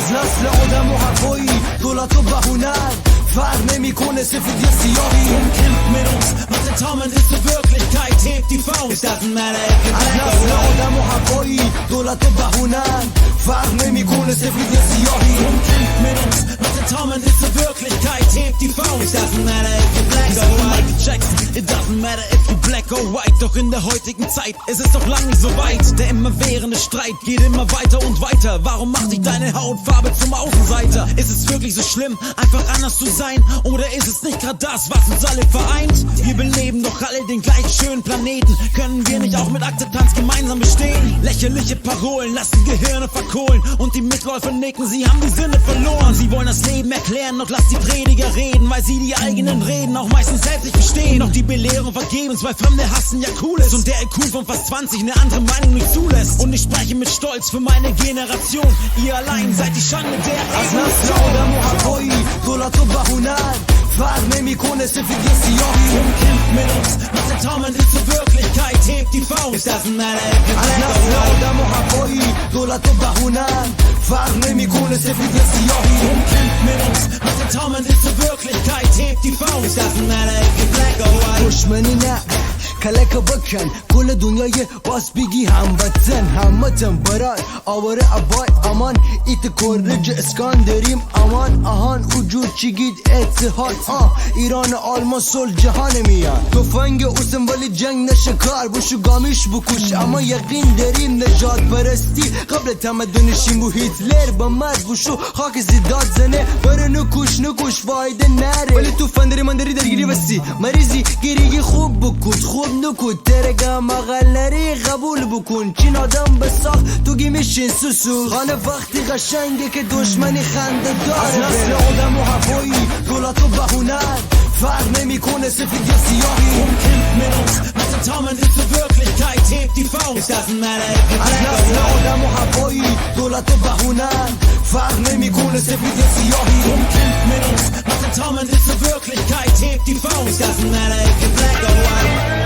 از نسل آدم و هوایی دولت و بهونن فرق نمیکنه سفید یا سیاهی Kämpft mit uns, was entzaubern ist zur Wirklichkeit. Hebt die Faust, doesn't matter if you're از black or نسل white. آدم و هوایی دولت و بهونن فرق نمیکنه سفید یا سیاهی Kämpft mit uns, was entzaubern ist zur Wirklichkeit. Hebt die Faust, doesn't matter if you're black or white. Michael Jackson, it doesn't matter if you're black or white. Doch in der heutigen Zeit ist es doch lang nicht so weit. Der immerwährende Streit geht immer weiter und weiter. Warum macht dich deine Hautfarbe zum Außenseiter? Ist es wirklich so schlimm, einfach anders zu sein? Oder ist es nicht gerade das, was uns alle vereint? Wir beleben doch alle den gleich schönen Planeten. Können wir nicht auch mit Akzeptanz gemeinsam bestehen? Lächerliche Parolen lassen Gehirne verkohlen. Und die Mitläufer nicken, sie haben die Sinne verloren. Sie wollen das Leben erklären, doch lass die Prediger reden, weil sie die eigenen Reden auch meistens selbst nicht verstehen. Doch die Belehrung vergebens, weil Fremde hassen ja cool ist. Und der IQ von fast 20 eine andere Meinung nicht zulässt. Und ich spreche mit Stolz für meine Generation. Ihr allein seid die Schande der از نسل آدم و هوایی دولت و بهونن فرق نمیکنه سفید یا سیاهی Kämpft mit uns, was entzaubern ist zur Wirklichkeit. Hebt die Faust, doesn't matter if you're از black or نسل white. آدم و هوایی دولت و بهونن فرق نمیکنه سفید یا سیاهی Kämpft mit uns, was entzaubern ist zur Wirklichkeit. Hebt die Faust, doesn't matter if you're black or white. دشمنی نه کلک بکن کل دنیای باز بگی هموطن همتن برای آواره عبای امان ایت کرج اسکندریم امان آهان وجود چیگید اتحاد ایران آلمان صلح جهان میان تفنگ اوسم ولی جنگ نشه کار بوشو گامیش بکش اما یقین داریم نجات پرستی قبل تمدنشیم و هیتلر با مرد بوشو خاک زیداد زنه بره نکش فایده نره ولی تو فندری من داری درگیری بستی مریضی گریگی خوب بکن خوب نکن ترگم مغلری قبول بکن چین آدم بساخت تو گیمیشین سوسو خانه وقتی قشنگه که دشمنی خنده داره از نسل آدم و هوایی دولت و بهونن فرق نمیکنه سفید یا سیاهی Kämpft mit uns, was entzaubern ist zur Wirklichkeit. Hebt die Faust, doesn't matter if you're از black or نسل white. آدم و هوایی دولت و بهونن فرق نمیکنه سفید یا سیاهی Kämpft mit uns, was entzaubern ist zur Wirklichkeit. Hebt die Faust, doesn't matter if you're black or white.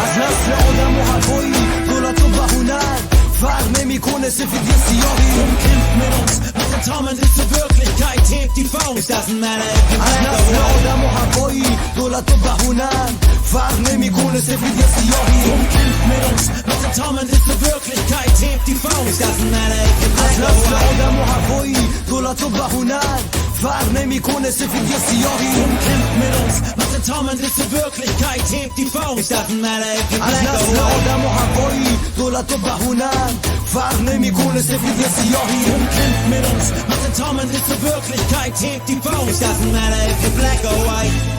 از نسل آدم و هوایی دولت و بهونن فرق نمیکنه سفید یا سیاهی Kämpft mit uns, was entzaubern ist zur Wirklichkeit. Hebt die Faust, doesn't matter if you're از black or نسل white. آدم و هوایی دولت و بهونن فرق نمیکنه سفید یا سیاهی Kämpft mit uns, was entzaubern ist zur Wirklichkeit. Hebt die Faust, doesn't matter if you're از black or نسل white. آدم و هوایی دولت و بهونن فرق نمیکنه سفید یا سیاهی Kämpft mit uns, was entzaubern ist zur Wirklichkeit. Hebt die Faust, doesn't matter if you're از black or نسل white. آدم و هوایی دولت و بهونن فرق نمیکنه سفید یا سیاهی Kämpft mit uns, was entzaubern ist zur Wirklichkeit. Hebt die Faust, doesn't matter if you're black or white.